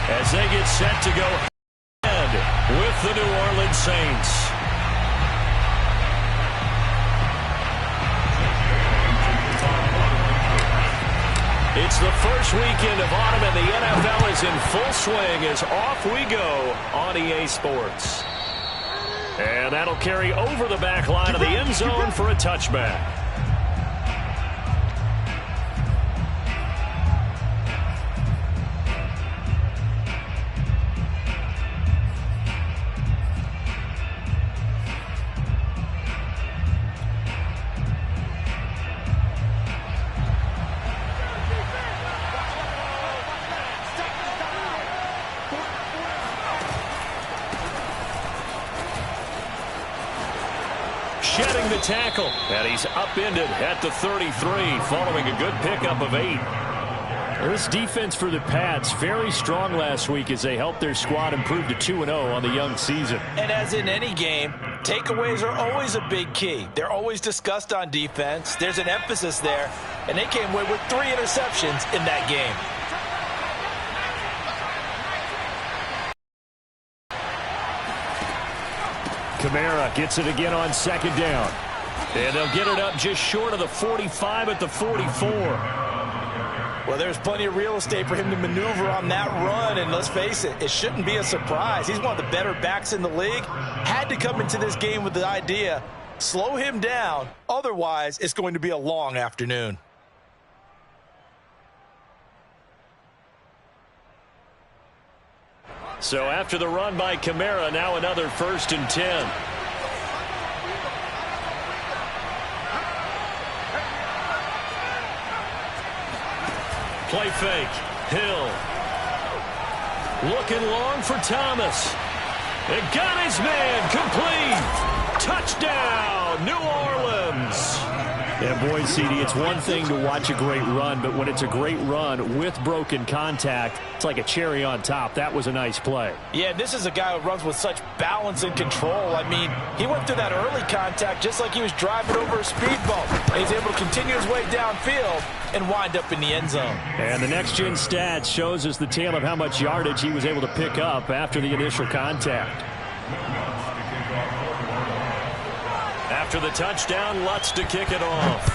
as they get set to go ahead with the New Orleans Saints. It's the first weekend of autumn, and the NFL is in full swing as off we go on EA Sports. And that'll carry over the back line of the end zone for a touchback. Shedding the tackle, and he's upended at the 33 following a good pickup of 8. This defense for the Pats very strong last week as they helped their squad improve to 2-0 on the young season. And as in any game, takeaways are always a big key. They're always discussed on defense. There's an emphasis there, and they came away with 3 interceptions in that game. Kamara gets it again on second down. And they'll get it up just short of the 45 at the 44. Well, there's plenty of real estate for him to maneuver on that run, and let's face it, it shouldn't be a surprise. He's one of the better backs in the league. Had to come into this game with the idea, slow him down, otherwise it's going to be a long afternoon. So after the run by Kamara, now another 1st and 10. Play fake. Hill. Looking long for Thomas. And got his man. Complete. Touchdown, New Orleans. Yeah, boy, CD, it's one thing to watch a great run, but when it's a great run with broken contact, it's like a cherry on top. That was a nice play. Yeah, this is a guy who runs with such balance and control. I mean, he went through that early contact just like he was driving over a speed bump. And he's able to continue his way downfield and wind up in the end zone. And the next-gen stats shows us the tale of how much yardage he was able to pick up after the initial contact. After the touchdown, Lutz to kick it off.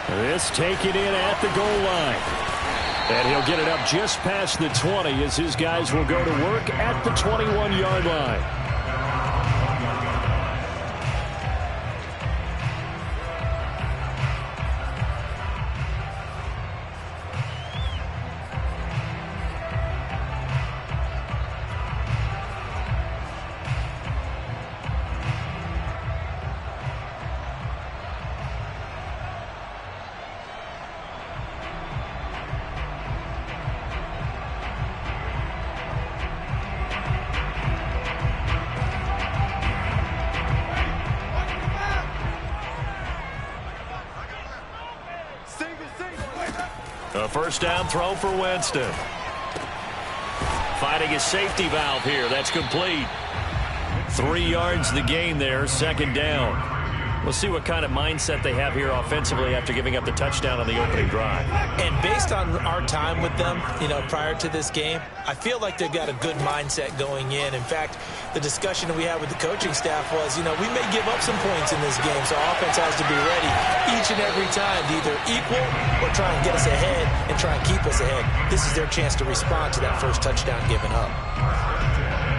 This taken in at the goal line. And he'll get it up just past the 20 as his guys will go to work at the 21-yard line. A first down throw for Winston. Finding a safety valve here. That's complete. 3 yards the gain there. Second down. We'll see what kind of mindset they have here offensively after giving up the touchdown on the opening drive. And based on our time with them, prior to this game, I feel like they've got a good mindset going in. In fact, the discussion that we had with the coaching staff was, we may give up some points in this game, so our offense has to be ready each and every time to either equal or try and get us ahead and try and keep us ahead. This is their chance to respond to that first touchdown given up.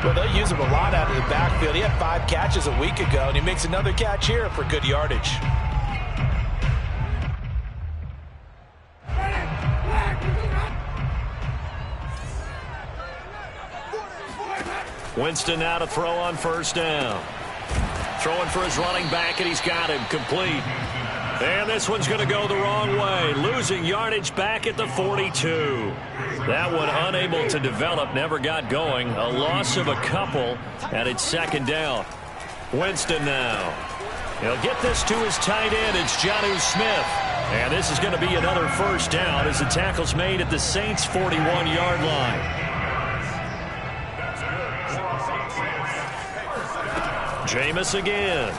Well, they'll use him a lot out of the backfield. He had 5 catches a week ago, and he makes another catch here for good yardage. Winston now to throw on first down. Throwing for his running back, and he's got him complete. And this one's going to go the wrong way. Losing yardage back at the 42. That one unable to develop, never got going. A loss of a couple, and it's second down. Winston now. He'll get this to his tight end. It's Jonnu Smith. And this is going to be another first down as the tackle's made at the Saints' 41-yard line. Jameis again.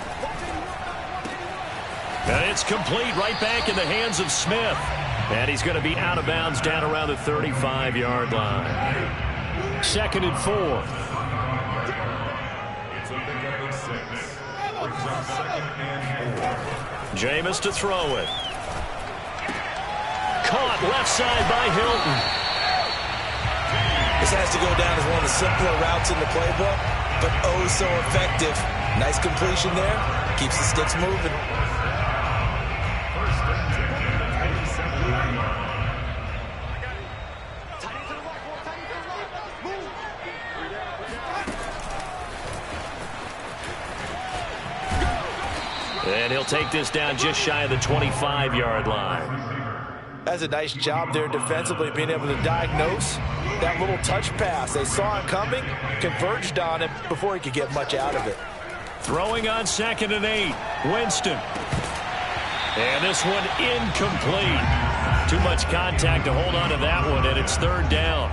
And it's complete right back in the hands of Smith. And he's going to be out of bounds down around the 35-yard line. 2nd and 4. Jameis to throw it. Caught left side by Hilton. This has to go down as one of the simpler routes in the playbook, but oh so effective. Nice completion there. Keeps the sticks moving. And he'll take this down just shy of the 25-yard line. That's a nice job there defensively, being able to diagnose that little touch pass. They saw it coming, converged on him before he could get much out of it. Throwing on 2nd and 8. Winston. And this one incomplete. Too much contact to hold on to that one, and it's 3rd down.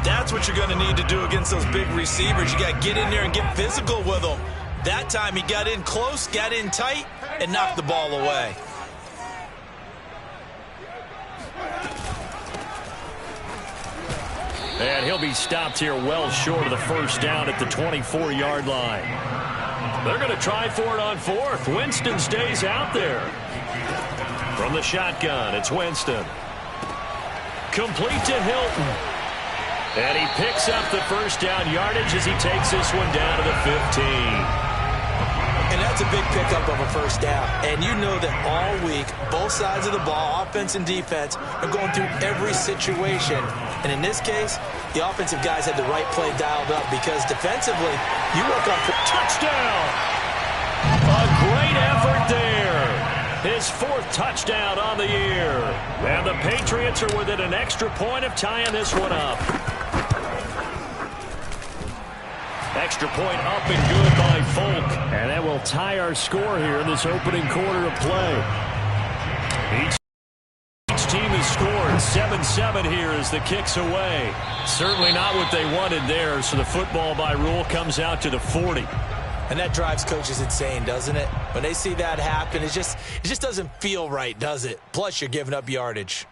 That's what you're going to need to do against those big receivers. You got to get in there and get physical with them. That time he got in close, got in tight, and knocked the ball away. And he'll be stopped here well short of the 1st down at the 24-yard line. They're going to try for it on 4th. Winston stays out there. From the shotgun, it's Winston. Complete to Hilton. And he picks up the 1st down yardage as he takes this one down to the 15. And that's a big pickup of a 1st down. And you know that all week, both sides of the ball, offense and defense, are going through every situation. And in this case, the offensive guys had the right play dialed up because defensively, you work on touchdown. A great effort there. His 4th touchdown on the year. And the Patriots are within an extra point of tying this one up. Extra point up and good by Folk. And that will tie our score here in this opening quarter of play. Each team has scored 7-7 here as the kick's away. Certainly not what they wanted there, so the football by rule comes out to the 40. And that drives coaches insane, doesn't it? When they see that happen, it just doesn't feel right, does it? Plus, you're giving up yardage.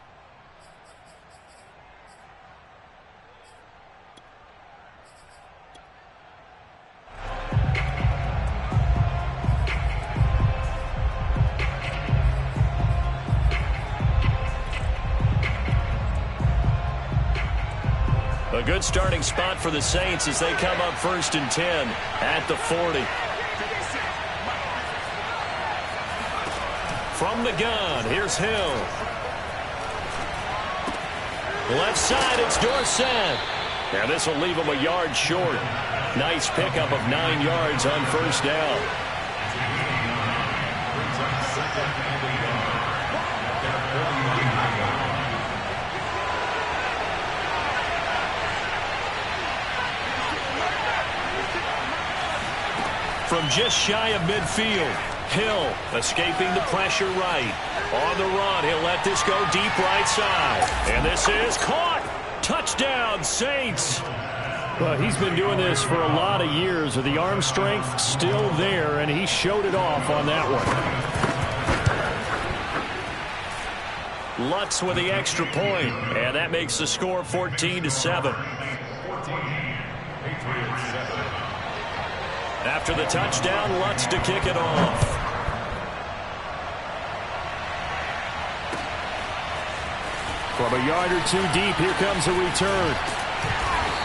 A good starting spot for the Saints as they come up 1st and 10 at the 40. From the gun, here's Hill. Left side, it's Dorsett. And this will leave him a yard short. Nice pickup of 9 yards on 1st down. From just shy of midfield, Hill escaping the pressure right. On the run, he'll let this go deep right side. And this is caught. Touchdown, Saints. Well, he's been doing this for a lot of years with the arm strength still there, and he showed it off on that one. Lutz with the extra point, and that makes the score 14-7. After the touchdown, Lutz to kick it off. From a yard or 2 deep, here comes a return.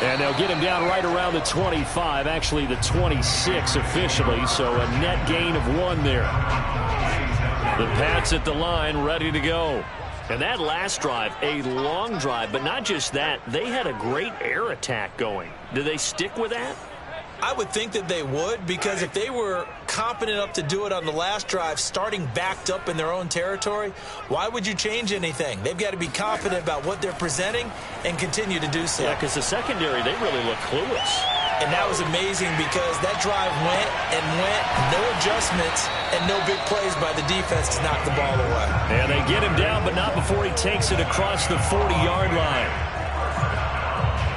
And they'll get him down right around the 25, actually the 26 officially, so a net gain of 1 there. The Pats at the line, ready to go. And that last drive, a long drive, but not just that, they had a great air attack going. Do they stick with that? I would think that they would, because if they were competent enough to do it on the last drive, starting backed up in their own territory, why would you change anything? They've got to be confident about what they're presenting and continue to do so. Yeah, because the secondary, they really look clueless. And that was amazing because that drive went and went, no adjustments, and no big plays by the defense to knock the ball away. And they get him down, but not before he takes it across the 40-yard line.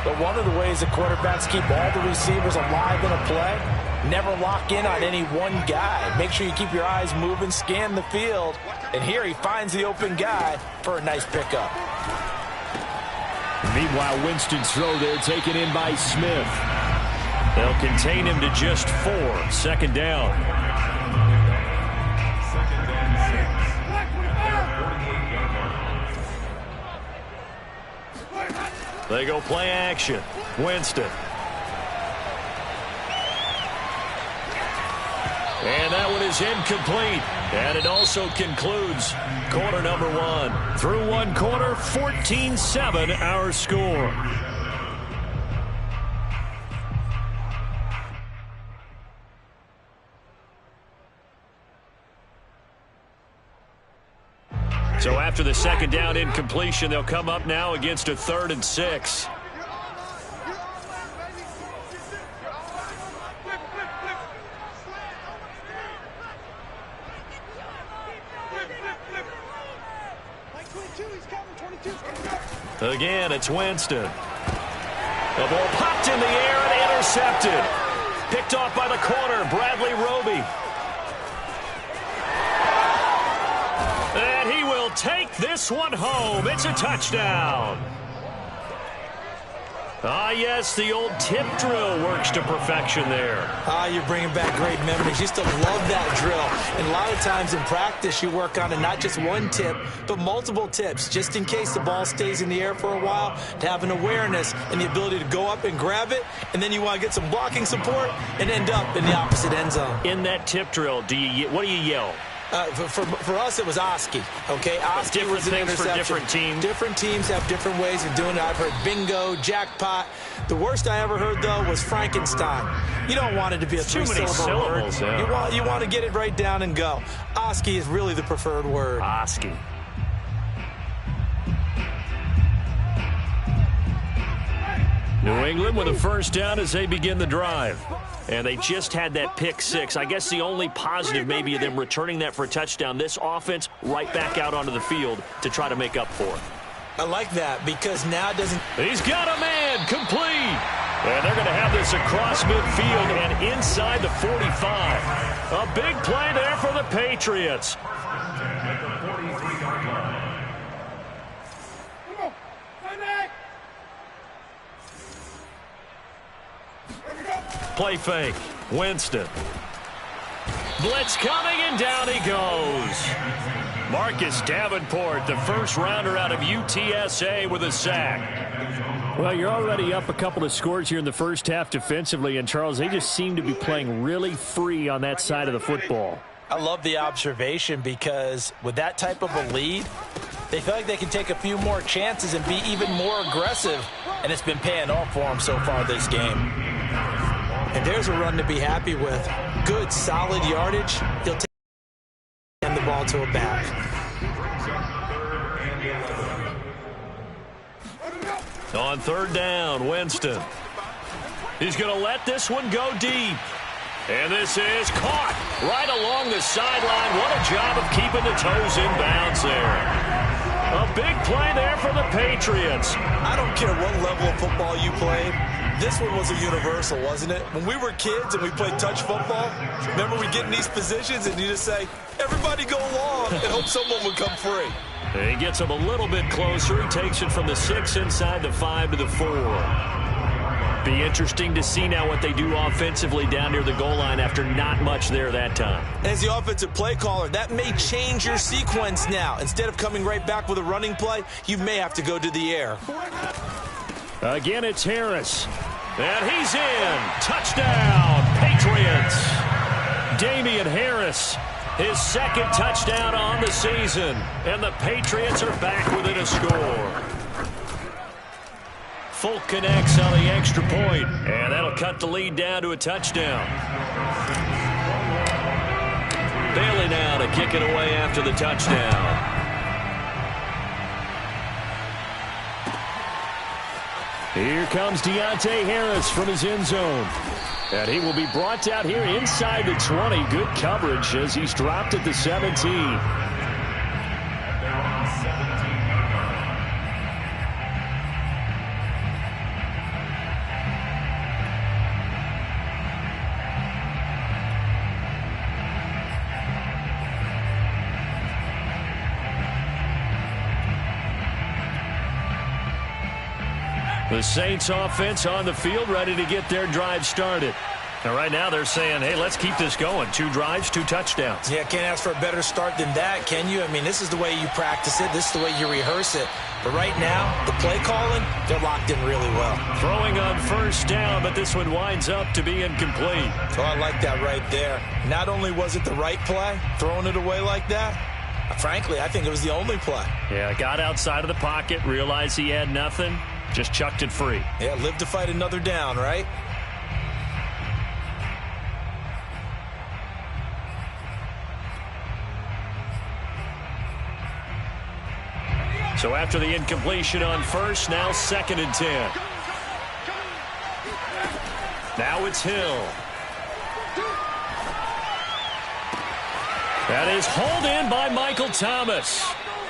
But one of the ways the quarterbacks keep all the receivers alive in a play never lock in on any one guy. Make sure you keep your eyes moving, scan the field. And here he finds the open guy for a nice pickup. Meanwhile, Winston's throw there taken in by Smith. They'll contain him to just 4. 2nd down. They go play action. Winston. And that one is incomplete. And it also concludes quarter number 1. Through one quarter, 14-7 our score. So after the 2nd down incompletion, they'll come up now against a 3rd and 6. Again, it's Winston. The ball popped in the air and intercepted. Picked off by the corner, Bradley Roby. And he will take this one home. It's a touchdown. Ah, yes, the old tip drill works to perfection there. You're bringing back great memories. Used to love that drill. And a lot of times in practice, you work on it, not just one tip, but multiple tips, just in case the ball stays in the air for a while, to have an awareness and the ability to go up and grab it, and then you want to get some blocking support and end up in the opposite end zone. In that tip drill, what do you yell? For us, it was Oski. Okay, Oski was an interception. For different teams. Different teams have different ways of doing it. I've heard bingo, jackpot. The worst I ever heard, though, was Frankenstein. You don't want it to be a three-syllable word. Yeah. You want to get it right down and go. Oski is really the preferred word. Oski. New England with a 1st down as they begin the drive. And they just had that pick 6. I guess the only positive maybe of them returning that for a touchdown. This offense right back out onto the field to try to make up for it. I like that because now it doesn't... He's got a man complete. And they're going to have this across midfield and inside the 45. A big play there for the Patriots. Play fake. Winston. Blitz coming, and down he goes. Marcus Davenport, the first rounder out of UTSA, with a sack. Well, you're already up a couple of scores here in the first half defensively, and Charles, they just seem to be playing really free on that side of the football. I love the observation because with that type of a lead, they feel like they can take a few more chances and be even more aggressive, and it's been paying off for them so far this game. And there's a run to be happy with. Good, solid yardage. He'll take the ball to a back. On 3rd down, Winston. He's going to let this one go deep. And this is caught right along the sideline. What a job of keeping the toes in bounds there. A big play there for the Patriots. I don't care what level of football you played. This one was a universal, wasn't it? When we were kids and we played touch football, remember we get in these positions and you just say, everybody go along, and hope someone would come free. He gets him a little bit closer. He takes it from the 6 inside the 5 to the 4. Be interesting to see now what they do offensively down near the goal line after not much there that time. As the offensive play caller, that may change your sequence now. Instead of coming right back with a running play, you may have to go to the air. Again, it's Harris. And he's in. Touchdown, Patriots. Damian Harris, his 2nd touchdown on the season. And the Patriots are back within a score. Folk connects on the extra point, and that'll cut the lead down to a touchdown. Bailey now to kick it away after the touchdown. Here comes Deontay Harris from his end zone. And he will be brought out here inside the 20. Good coverage as he's dropped at the 17. The Saints offense on the field, ready to get their drive started. And right now they're saying, hey, let's keep this going. 2 drives, 2 touchdowns. Yeah, can't ask for a better start than that, can you? I mean, this is the way you practice it. This is the way you rehearse it. But right now, the play calling, they're locked in really well. Throwing on first down, but this one winds up to be incomplete. So I like that right there. Not only was it the right play, throwing it away like that, frankly, I think it was the only play. Yeah, got outside of the pocket, realized he had nothing, just chucked it free. Yeah, live to fight another down, right? So after the incompletion on first, now 2nd and 10. Now it's Hill. That is hauled in by Michael Thomas.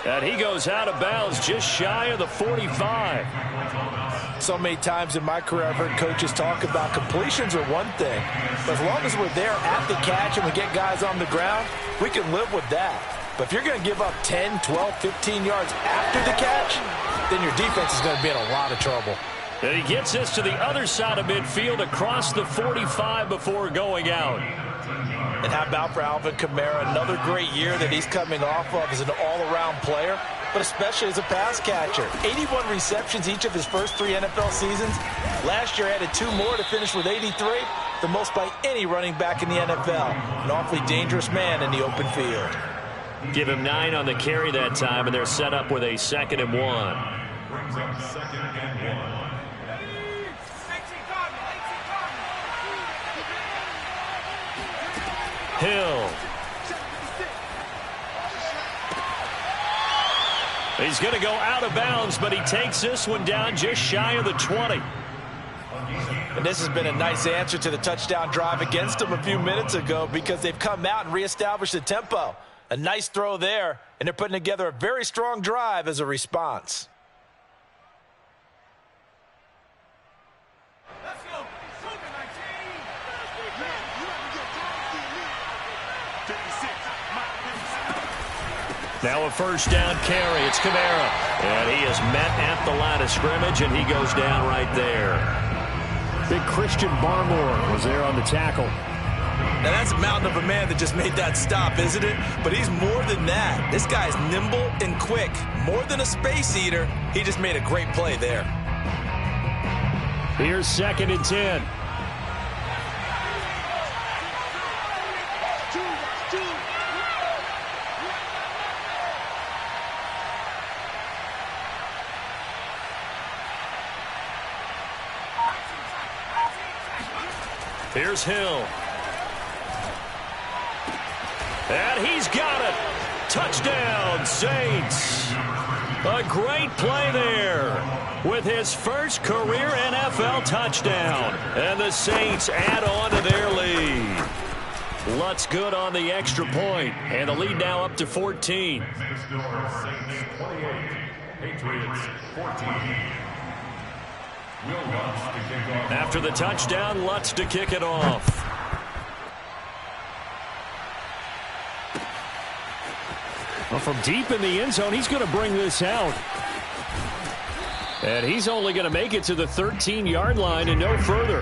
And he goes out of bounds just shy of the 45. So many times in my career I've heard coaches talk about completions are one thing. But as long as we're there at the catch and we get guys on the ground, we can live with that. But if you're going to give up 10, 12, 15 yards after the catch, then your defense is going to be in a lot of trouble. And he gets us to the other side of midfield across the 45 before going out. And how about for Alvin Kamara, another great year that he's coming off of as an all-around player, but especially as a pass catcher. 81 receptions each of his first 3 NFL seasons. Last year added 2 more to finish with 83, the most by any running back in the NFL. An awfully dangerous man in the open field. Give him 9 on the carry that time, and they're set up with a 2nd and 1. Brings up 2nd and 1. Hill. He's going to go out of bounds, but he takes this one down just shy of the 20. And this has been a nice answer to the touchdown drive against them a few minutes ago because they've come out and reestablished the tempo. A nice throw there, and they're putting together a very strong drive as a response. Now a first down carry. It's Kamara. And he is met at the line of scrimmage, and he goes down right there. Big Christian Barmore was there on the tackle. Now that's a mountain of a man that just made that stop, isn't it? But he's more than that. This guy's nimble and quick. More than a space eater, he just made a great play there. Here's 2nd and 10. Here's Hill. And he's got it. Touchdown, Saints. A great play there with his first career NFL touchdown. And the Saints add on to their lead. Lutz good on the extra point. And the lead now up to 14. Saints 28, Patriots 14. After the touchdown, Lutz to kick it off. Well, from deep in the end zone, he's going to bring this out. And he's only going to make it to the 13-yard line and no further.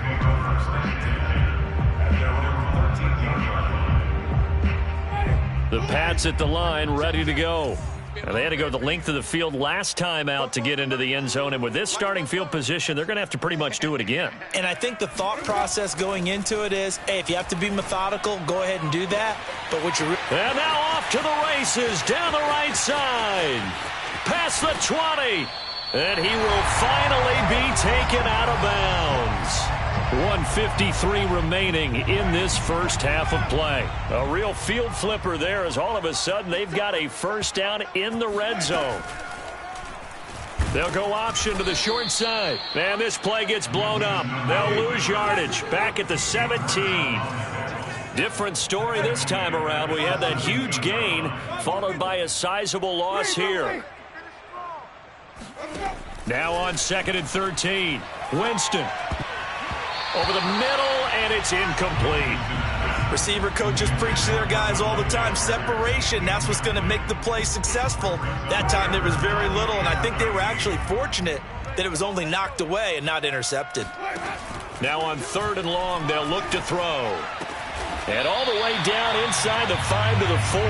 The Pats at the line, ready to go. And they had to go the length of the field last time out to get into the end zone. And with this starting field position, they're going to have to pretty much do it again. And I think the thought process going into it is, hey, if you have to be methodical, go ahead and do that. But what you and now off to the races down the right side. Past the 20. And he will finally be taken out of bounds. 1:53 remaining in this first half of play. A real field flipper there as all of a sudden they've got a first down in the red zone. They'll go option to the short side. And this play gets blown up. They'll lose yardage back at the 17. Different story this time around. We had that huge gain followed by a sizable loss here. Now on 2nd and 13. Winston. Over the middle, and it's incomplete. Receiver coaches preach to their guys all the time. Separation, that's what's going to make the play successful. That time there was very little, and I think they were actually fortunate that it was only knocked away and not intercepted. Now on 3rd and long, they'll look to throw. And all the way down inside the 5 to the 4.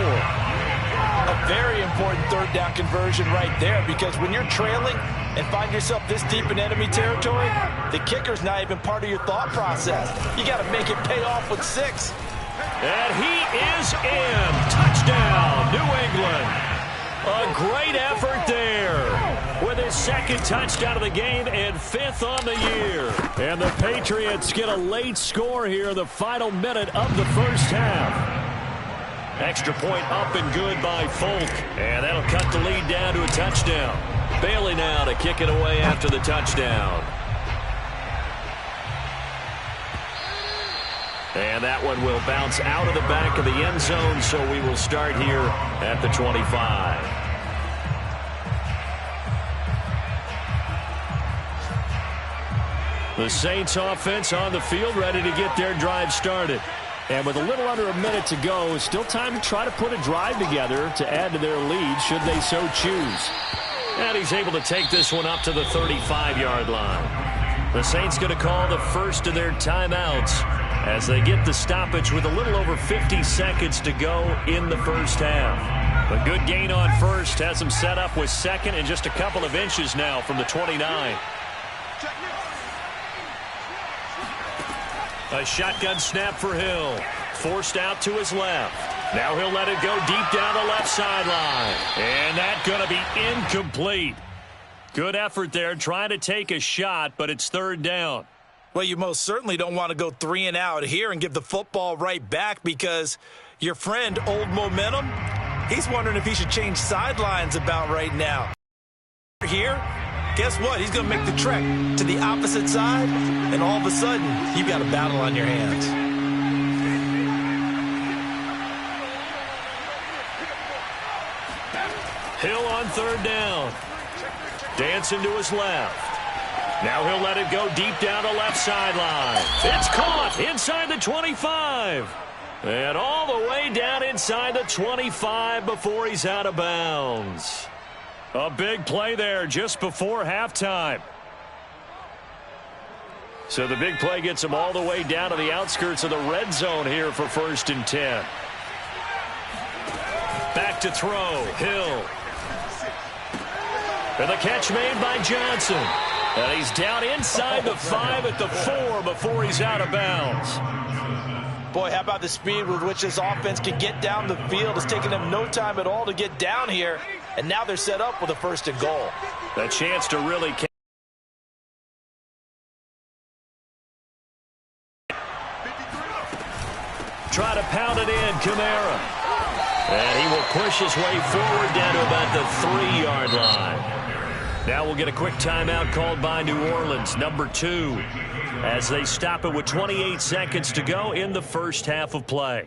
A very important 3rd down conversion right there, because when you're trailing and find yourself this deep in enemy territory, the kicker's not even part of your thought process. You got to make it pay off with 6. And he is in. Touchdown, New England. A great effort there with his 2nd touchdown of the game and 5th on the year. And the Patriots get a late score here in the final minute of the first half. Extra point up and good by Folk. And that'll cut the lead down to a touchdown. Bailey now to kick it away after the touchdown. And that one will bounce out of the back of the end zone, so we will start here at the 25. The Saints offense on the field, ready to get their drive started. And with a little under a minute to go, still time to try to put a drive together to add to their lead should they so choose. And he's able to take this one up to the 35-yard line. The Saints going to call the first of their timeouts as they get the stoppage with a little over 50 seconds to go in the first half. A good gain on first has them set up with 2nd and just a couple of inches now from the 29. A shotgun snap for Hill. Forced out to his left. Now he'll let it go deep down the left sideline. And that's going to be incomplete. Good effort there trying to take a shot, but it's 3rd down. Well, you most certainly don't want to go 3 and out here and give the football right back, because your friend, Old Momentum, he's wondering if he should change sidelines about right now. Here, guess what? He's going to make the trek to the opposite side, and all of a sudden, you've got a battle on your hands. Hill on 3rd down. Dancing to his left. Now he'll let it go deep down the left sideline. It's caught inside the 25. And all the way down inside the 25 before he's out of bounds. A big play there just before halftime. So the big play gets him all the way down to the outskirts of the red zone here for 1st and 10. Back to throw. Hill. And the catch made by Johnson. And he's down inside the 5 at the 4 before he's out of bounds. Boy, how about the speed with which this offense can get down the field? It's taken them no time at all to get down here. And now they're set up with a 1st and goal. A chance to really try to pound it in, Kamara. And he will push his way forward down to about the 3-yard line. Now we'll get a quick timeout called by New Orleans, number 2, as they stop it with 28 seconds to go in the first half of play.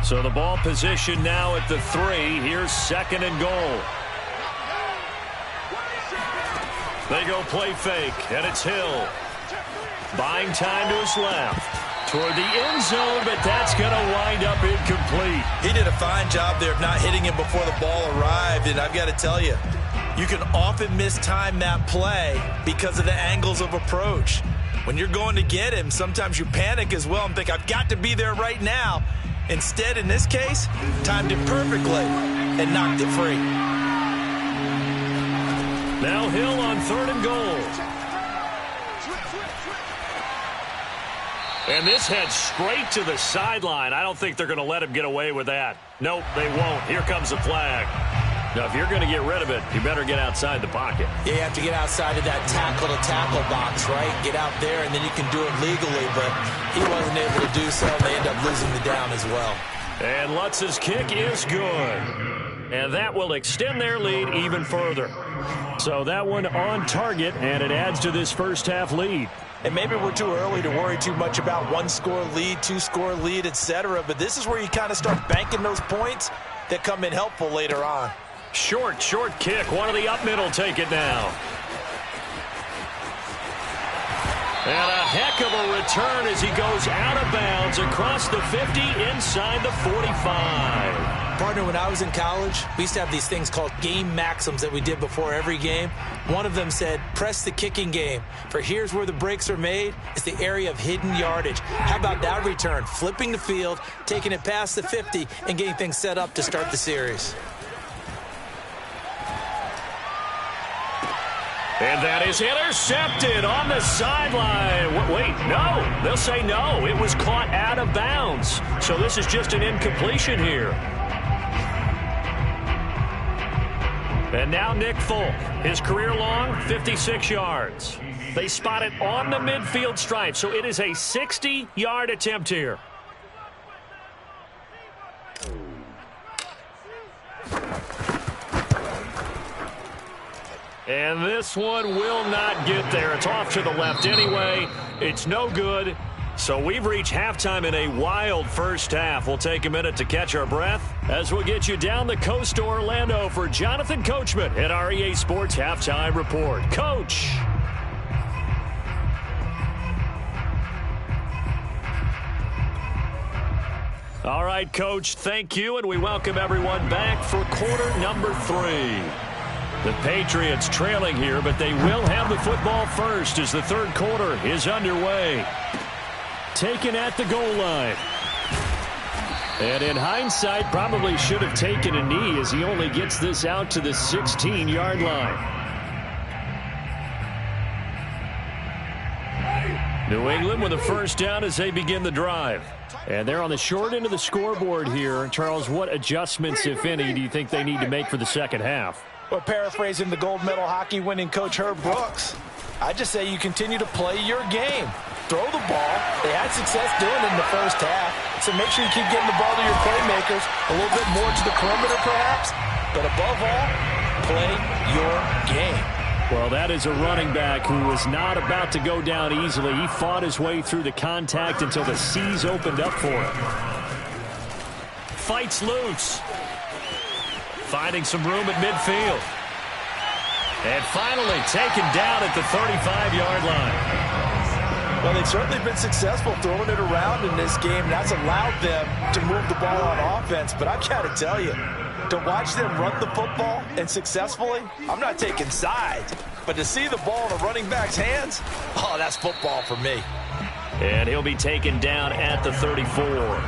So the ball position now at the 3. Here's 2nd and goal. They go play fake, and it's Hill. Buying time to his left. Toward the end zone, but that's going to wind up incomplete. He did a fine job there of not hitting him before the ball arrived, and I've got to tell you, you can often mistime that play because of the angles of approach. When you're going to get him, sometimes you panic as well and think, I've got to be there right now. Instead, in this case, timed it perfectly and knocked it free. Now Hill on 3rd and goal. And this heads straight to the sideline. I don't think they're going to let him get away with that. Nope, they won't. Here comes the flag. Now, if you're going to get rid of it, you better get outside the pocket. Yeah, you have to get outside of that tackle-to-tackle box, right? Get out there, and then you can do it legally. But he wasn't able to do so, and they end up losing the down as well. And Lutz's kick is good. And that will extend their lead even further. So that one on target, and it adds to this first half lead. And maybe we're too early to worry too much about 1-score lead, 2-score lead, etc. But this is where you kind of start banking those points that come in helpful later on. Short kick. One of the up middle take it now. And a heck of a return as he goes out of bounds across the 50 inside the 45. Partner, when I was in college, we used to have these things called game maxims that we did before every game. One of them said, press the kicking game. For here's where the breaks are made. It's the area of hidden yardage. How about that return? Flipping the field, taking it past the 50, and getting things set up to start the series. And that is intercepted on the sideline. Wait, no. They'll say no. It was caught out of bounds. So this is just an incompletion here. And now Nick Folk, his career long, 56 yards. They spot it on the midfield stripe, so it is a 60-yard attempt here. And this one will not get there. It's off to the left anyway. It's no good. So we've reached halftime in a wild first half. We'll take a minute to catch our breath as we'll get you down the coast to Orlando for Jonathan Coachman at our EA Sports Halftime Report. Coach. All right, Coach, thank you, and we welcome everyone back for quarter number 3. The Patriots trailing here, but they will have the football first as the third quarter is underway. Taken at the goal line. And in hindsight, probably should have taken a knee as he only gets this out to the 16-yard line. New England with a first down as they begin the drive. And they're on the short end of the scoreboard here. Charles, what adjustments, if any, do you think they need to make for the second half? Well, paraphrasing the gold medal hockey winning coach Herb Brooks, I just say you continue to play your game. Throw the ball. They had success doing it in the first half, so make sure you keep getting the ball to your playmakers, a little bit more to the perimeter perhaps, but above all, play your game. Well, that is a running back who was not about to go down easily. He fought his way through the contact until the seas opened up for him. Fights loose. Finding some room at midfield. And finally taken down at the 35-yard line. Well, they've certainly been successful throwing it around in this game. That's allowed them to move the ball on offense. But I've got to tell you, to watch them run the football and successfully, I'm not taking sides. But to see the ball in a running back's hands, oh, that's football for me. And he'll be taken down at the 34.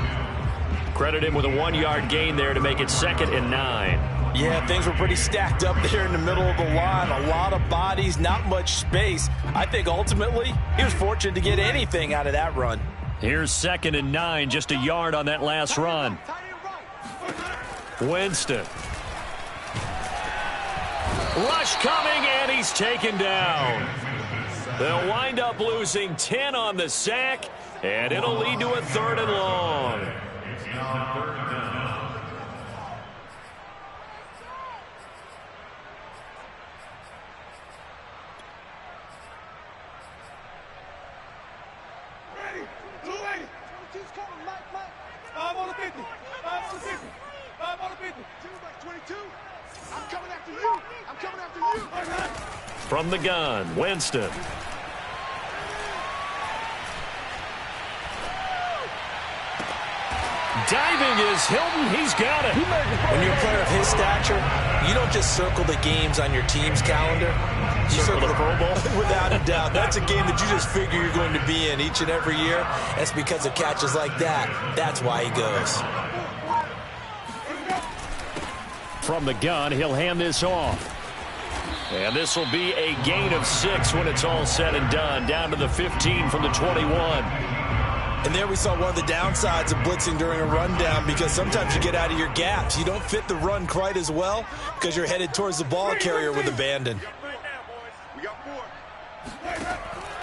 Credit him with a 1-yard gain there to make it 2nd and 9. Yeah, things were pretty stacked up there in the middle of the line. A lot of bodies, not much space. I think ultimately he was fortunate to get anything out of that run. Here's 2nd and 9, just a yard on that last run. Winston. Rush coming, and he's taken down. They'll wind up losing 10 on the sack, and it'll lead to a 3rd and long. It's now 3rd down. From the gun, Winston. Diving is Hilton. He's got it. When you're a player of his stature, you don't just circle the games on your team's calendar. You circle the Pro Bowl. Without a doubt. That's a game that you just figure you're going to be in each and every year. That's because of catches like that. That's why he goes. From the gun, he'll hand this off. And this will be a gain of 6 when it's all said and done. Down to the 15 from the 21. And there we saw one of the downsides of blitzing during a rundown, because sometimes you get out of your gaps. You don't fit the run quite as well because you're headed towards the ball carrier with abandon.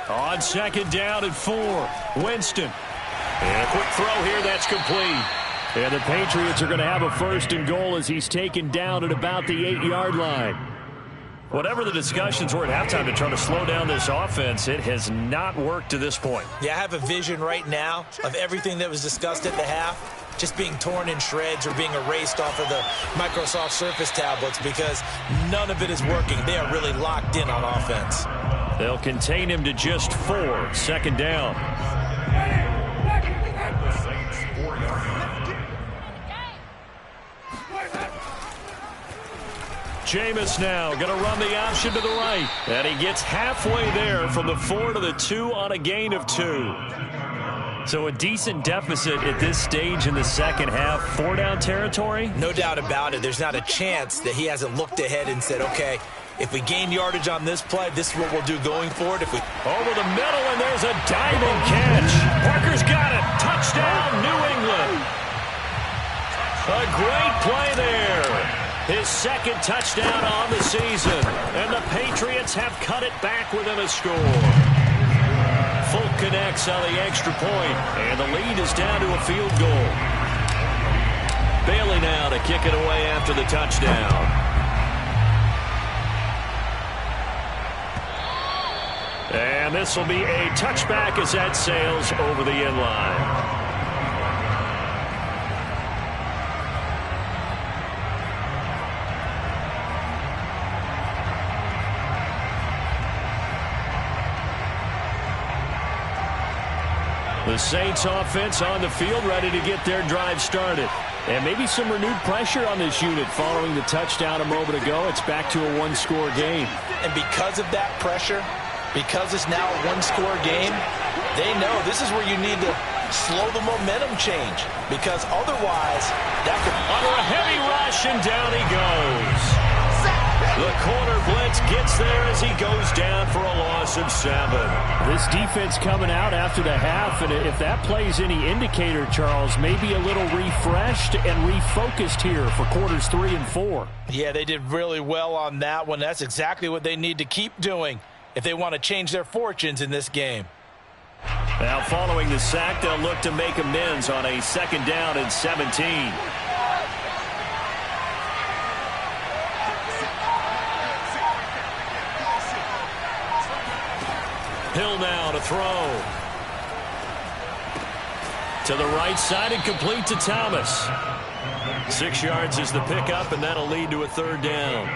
On 2nd down and 4, Winston. And a quick throw here, that's complete. And the Patriots are going to have a 1st and goal as he's taken down at about the 8-yard line. Whatever the discussions were at halftime to try to slow down this offense, it has not worked to this point. Yeah, I have a vision right now of everything that was discussed at the half just being torn in shreds or being erased off of the Microsoft Surface tablets, because none of it is working. They are really locked in on offense. They'll contain him to just 4. Second down. Jameis now going to run the option to the right. And he gets halfway there from the 4 to the 2 on a gain of 2. So a decent deficit at this stage in the second half. 4-down territory? No doubt about it. There's not a chance that he hasn't looked ahead and said, okay, if we gain yardage on this play, this is what we'll do going forward. If we over the middle, and there's a diving catch. Parker's got it. Touchdown, New England. A great play there. His second touchdown on the season. And the Patriots have cut it back within a score. Folk connects on the extra point, and the lead is down to a field goal. Bailey now to kick it away after the touchdown. And this will be a touchback as that sails over the end line. The Saints offense on the field, ready to get their drive started. And maybe some renewed pressure on this unit following the touchdown a moment ago. It's back to a one-score game. And because of that pressure, because it's now a one-score game, they know this is where you need to slow the momentum change. Because otherwise, that could... Under a heavy rush, and down he goes. The corner blitz gets there as he goes down for a loss of 7. This defense coming out after the half, and if that plays any indicator, Charles, maybe a little refreshed and refocused here for quarters 3 and 4. Yeah, they did really well on that one. That's exactly what they need to keep doing if they want to change their fortunes in this game. Now, following the sack, they'll look to make amends on a 2nd down and 17. Hill now to throw. To the right side and complete to Thomas. 6 yards is the pickup, and that'll lead to a 3rd down.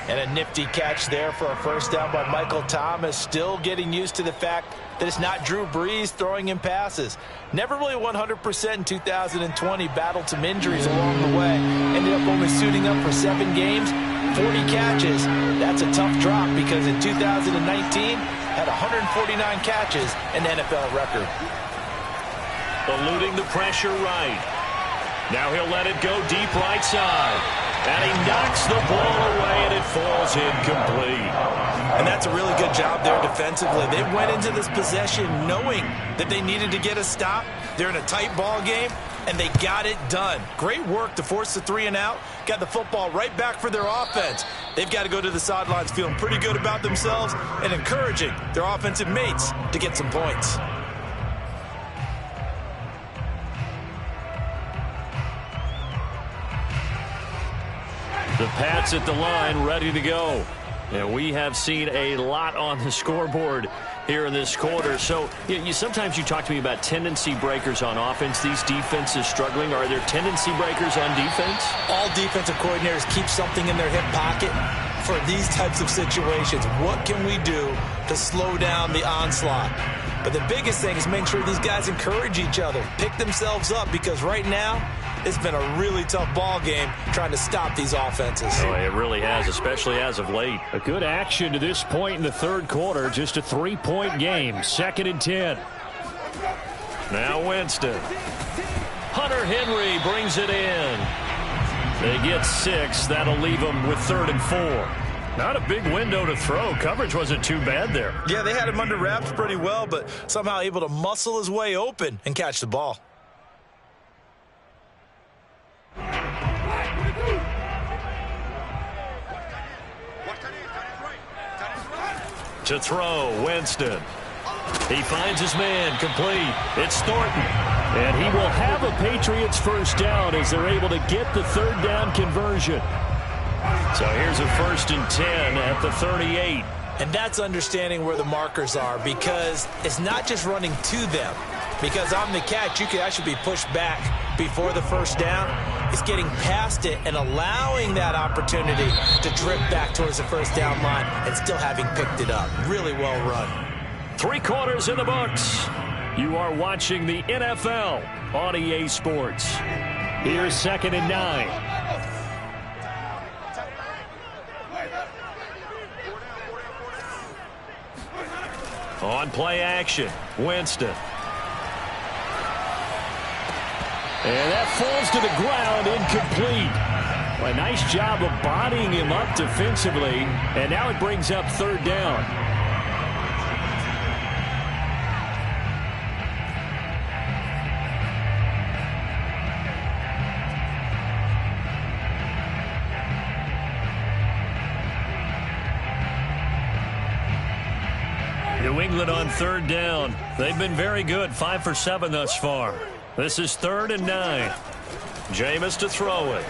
And a nifty catch there for a 1st down by Michael Thomas. Still getting used to the fact that it's not Drew Brees throwing him passes. Never really 100% in 2020. Battled some injuries along the way. Ended up only suiting up for 7 games, 40 catches. That's a tough drop because in 2019, had 149 catches, an NFL record. Eluding the pressure right. Now he'll let it go deep right side. And he knocks the ball away, and it falls incomplete. And that's a really good job there defensively. They went into this possession knowing that they needed to get a stop. They're in a tight ball game, and they got it done. Great work to force the 3 and out. Got the football right back for their offense. They've got to go to the sidelines feeling pretty good about themselves and encouraging their offensive mates to get some points. The Pats at the line, ready to go. And we have seen a lot on the scoreboard here in this quarter. So sometimes you talk to me about tendency breakers on offense. These defenses struggling. Are there tendency breakers on defense? All defensive coordinators keep something in their hip pocket for these types of situations. What can we do to slow down the onslaught? But the biggest thing is make sure these guys encourage each other, pick themselves up, because right now it's been a really tough ball game trying to stop these offenses. Oh, it really has, especially as of late. A good action to this point in the 3rd quarter. Just a 3-point game. 2nd and 10. Now Winston. Hunter Henry brings it in. They get 6. That'll leave them with 3rd and 4. Not a big window to throw. Coverage wasn't too bad there. Yeah, they had him under wraps pretty well, but somehow able to muscle his way open and catch the ball. To throw, Winston. He finds his man, complete. It's Thornton. And he will have a Patriots 1st down as they're able to get the 3rd down conversion. So here's a 1st and 10 at the 38. And that's understanding where the markers are, because it's not just running to them. Because on the catch, you could actually be pushed back before the 1st down. is getting past it and allowing that opportunity to drift back towards the first down line and still having picked it up. Really well run. 3 quarters in the books. You are watching the NFL on EA Sports. Here's 2nd and 9. On play action, Winston. And that falls to the ground, incomplete. A nice job of bodying him up defensively, and now it brings up 3rd down. New England on 3rd down. They've been very good, 5 for 7 thus far. This is 3rd and 9. Jameis to throw it.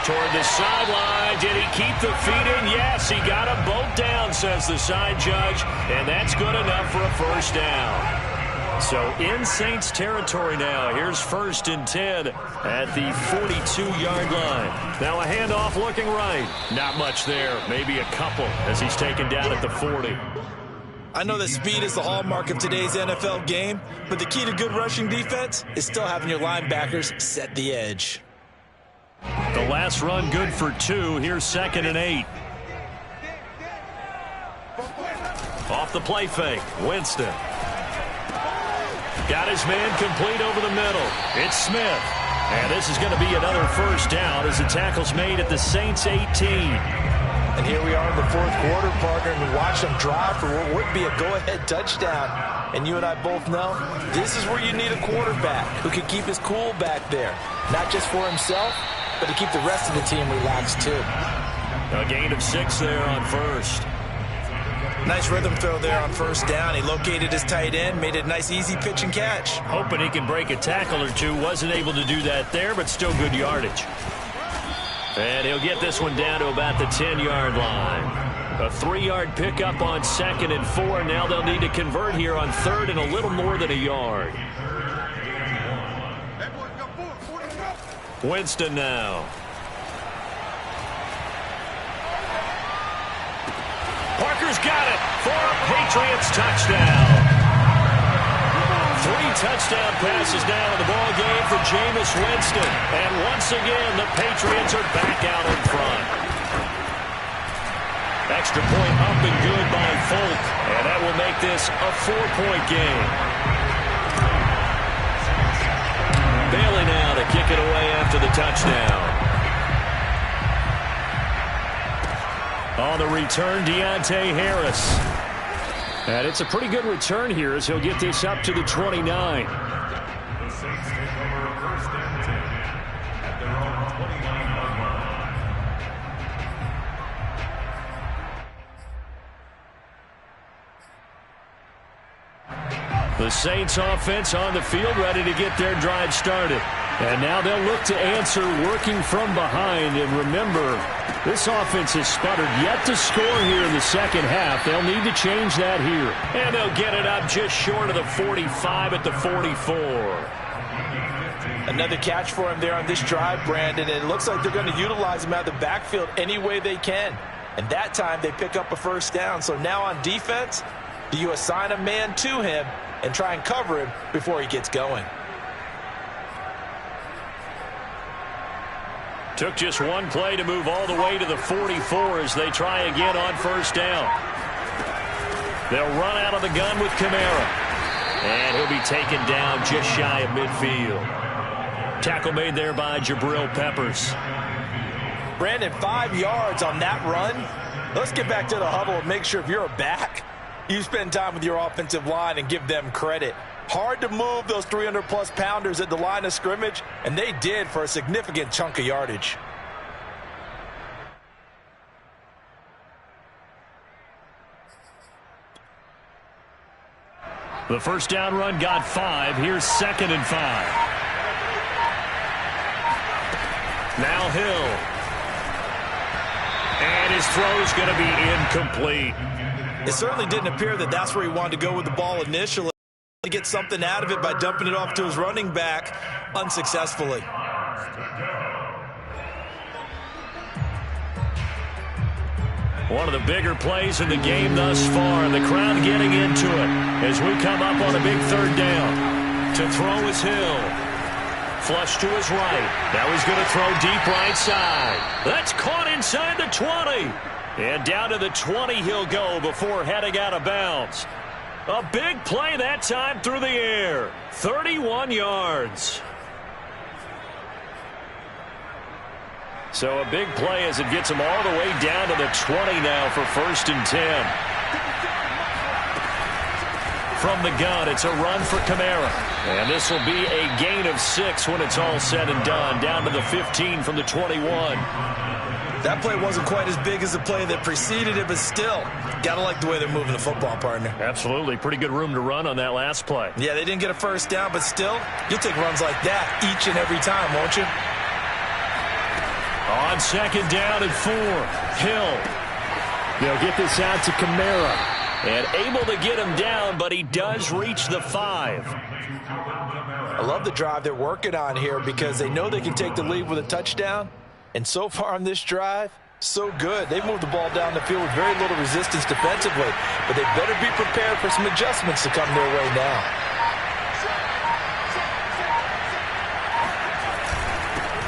Toward the sideline. Did he keep the feet in? Yes, he got them both down, says the side judge. And that's good enough for a 1st down. So in Saints territory now. Here's 1st and 10 at the 42-yard line. Now a handoff looking right. Not much there. Maybe a couple as he's taken down at the 40. I know that speed is the hallmark of today's NFL game, but the key to good rushing defense is still having your linebackers set the edge. The last run good for 2. Here's 2nd and 8. Off the play fake, Winston. Got his man complete over the middle. It's Smith. And this is going to be another 1st down as the tackle's made at the Saints 18. And here we are in the 4th quarter, partner, and watch them drive for what would be a go-ahead touchdown. And you and I both know this is where you need a quarterback who can keep his cool back there. Not just for himself, but to keep the rest of the team relaxed too. A gain of 6 there on 1st. Nice rhythm throw there on 1st down. He located his tight end, made it a nice easy pitch and catch. Hoping he can break a tackle or two. Wasn't able to do that there, but still good yardage. And he'll get this one down to about the 10-yard line. A 3-yard pickup on 2nd and 4. Now they'll need to convert here on 3rd and a little more than a yard. Winston now. Parker's got it for a Patriots touchdown. 3 touchdown passes now in the ball game for Jameis Winston. And once again, the Patriots are back out in front. Extra point up and good by Folk. And that will make this a 4-point game. Bailey now to kick it away after the touchdown. On the return, Deontay Harris. And it's a pretty good return here as he'll get this up to the 29. The Saints take over 1st and 10 at their own 29-yard line. The Saints offense on the field ready to get their drive started. And now they'll look to answer working from behind. And remember, this offense has sputtered yet to score here in the 2nd half. They'll need to change that here. And they'll get it up just short of the 45 at the 44. Another catch for him there on this drive, Brandon. And it looks like they're going to utilize him out of the backfield any way they can. And that time they pick up a 1st down. So now on defense, do you assign a man to him and try and cover him before he gets going? Took just one play to move all the way to the 44 as they try again on 1st down. They'll run out of the gun with Kamara. And he'll be taken down just shy of midfield. Tackle made there by Jabril Peppers. Brandon, 5 yards on that run. Let's get back to the huddle and make sure if you're a back, you spend time with your offensive line and give them credit. Hard to move those 300-plus pounders at the line of scrimmage, and they did for a significant chunk of yardage. The 1st down run got 5. Here's 2nd and 5. Now Hill. And his throw's going to be incomplete. It certainly didn't appear that that's where he wanted to go with the ball initially. to get something out of it by dumping it off to his running back unsuccessfully. One of the bigger plays in the game thus far, and the crowd getting into it as we come up on a big third down. To throw is Hill. Flush to his right. Now he's going to throw deep right side. That's caught inside the 20. And down to the 20 he'll go before heading out of bounds. A big play that time through the air. 31 yards. So a big play as it gets him all the way down to the 20 now for 1st and 10. From the gun, it's a run for Kamara. And this will be a gain of 6 when it's all said and done. Down to the 15 from the 21. That play wasn't quite as big as the play that preceded it, but still, gotta like the way they're moving the football, partner. Absolutely. Pretty good room to run on that last play. Yeah, they didn't get a first down, but still, you'll take runs like that each and every time, won't you? On 2nd down and 4, Hill. They'll get this out to Kamara. And able to get him down, but he does reach the 5. I love the drive they're working on here because they know they can take the lead with a touchdown. And so far on this drive, so good. They've moved the ball down the field with very little resistance defensively, but they better be prepared for some adjustments to come their way now.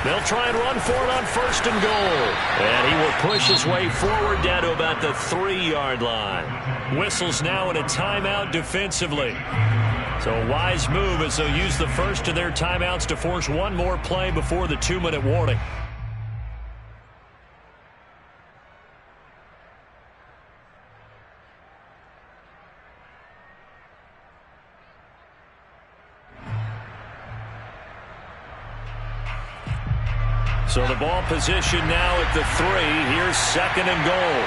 They'll try and run for it on 1st and goal. And he will push his way forward down to about the 3-yard line. Whistles now in a timeout defensively. So a wise move as they'll use the first of their timeouts to force one more play before the 2-minute warning. So the ball position now at the 3. Here's 2nd and goal.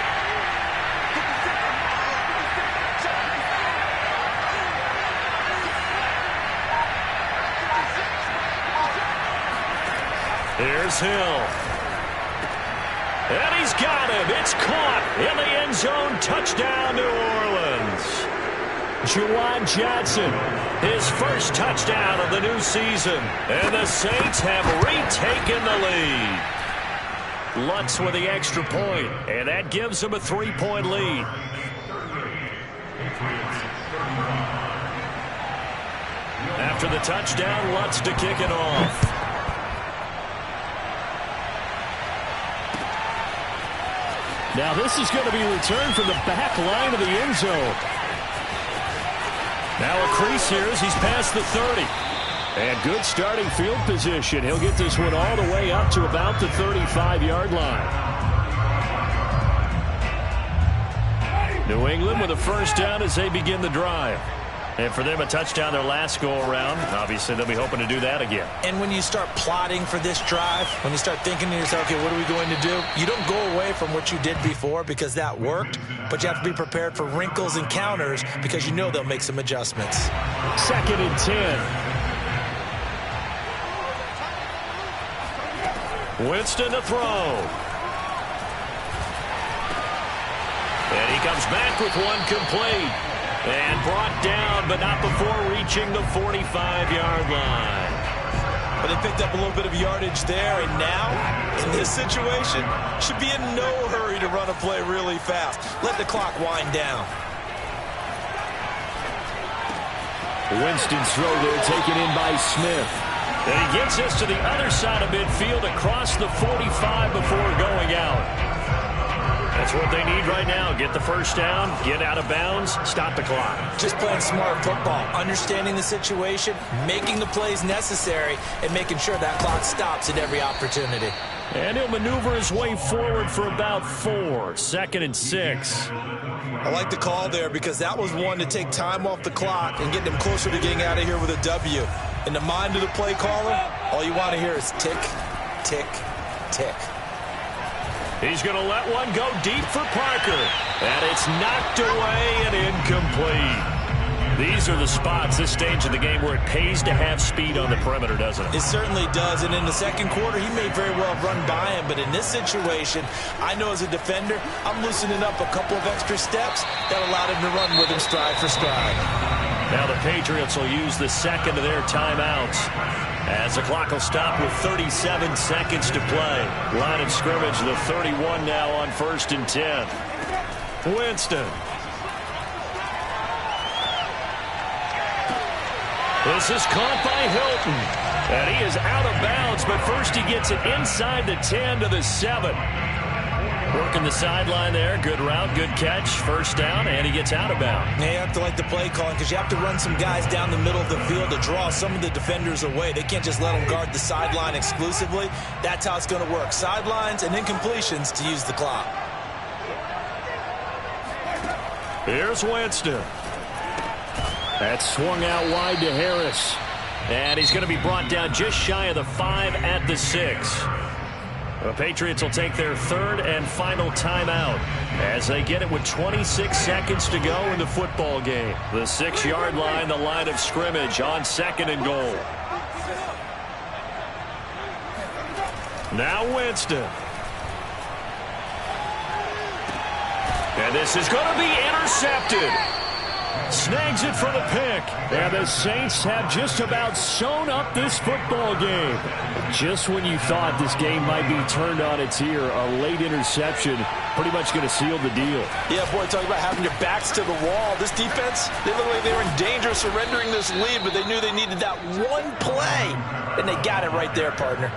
Here's Hill. And he's got him. It's caught in the end zone. Touchdown, New Orleans. Juwan Johnson, his first touchdown of the new season. And the Saints have retaken the lead. Lutz with the extra point, and that gives them a 3-point lead. After the touchdown, Lutz to kick it off. Now this is going to be returned from the back line of the end zone. Now a crease here as he's past the 30. And good starting field position. He'll get this one all the way up to about the 35-yard line. New England with a first down as they begin the drive. And for them, a touchdown their last go-around. Obviously, they'll be hoping to do that again. And when you start plotting for this drive, when you start thinking to yourself, okay, what are we going to do? You don't go away from what you did before because that worked, but you have to be prepared for wrinkles and counters because you know they'll make some adjustments. 2nd and 10. Winston to throw. And he comes back with one complete. And brought down, but not before reaching the 45-yard line. But they picked up a little bit of yardage there, and now, in this situation, should be in no hurry to run a play really fast. Let the clock wind down. Winston's throw there taken in by Smith. And he gets us to the other side of midfield across the 45 before going out. That's what they need right now. Get the first down, get out of bounds, stop the clock. Just playing smart football, understanding the situation, making the plays necessary, and making sure that clock stops at every opportunity. And he'll maneuver his way forward for about 4. 2nd and 6. I like the call there because that was one to take time off the clock and get them closer to getting out of here with a W. In the mind of the play caller, all you want to hear is tick, tick, tick. He's going to let one go deep for Parker. And it's knocked away and incomplete. These are the spots, this stage of the game, where it pays to have speed on the perimeter, doesn't it? It certainly does. And in the second quarter, he may very well run by him. But in this situation, I know as a defender, I'm loosening up a couple of extra steps that allowed him to run with him stride for stride. Now the Patriots will use the second of their timeouts as the clock will stop with 37 seconds to play. Line of scrimmage, the 31 now on 1st and 10. Winston. This is caught by Hilton. And he is out of bounds, but first he gets it inside the 10 to the 7. Working the sideline there. Good route, good catch. First down, and he gets out of bounds. Yeah, you have to like the play calling because you have to run some guys down the middle of the field to draw some of the defenders away. They can't just let them guard the sideline exclusively. That's how it's going to work. Sidelines and incompletions to use the clock. Here's Winston. That's swung out wide to Harris. And he's going to be brought down just shy of the 5 at the 6. The Patriots will take their third and final timeout as they get it with 26 seconds to go in the football game. The 6-yard line, the line of scrimmage on 2nd and goal. Now Winston. And this is going to be intercepted. Snags it for the pick. And the Saints have just about sewn up this football game. Just when you thought this game might be turned on its ear, a late interception pretty much going to seal the deal. Yeah, boy, talking about having your backs to the wall. This defense, they look like they were in danger of surrendering this lead, but they knew they needed that one play, and they got it right there, partner.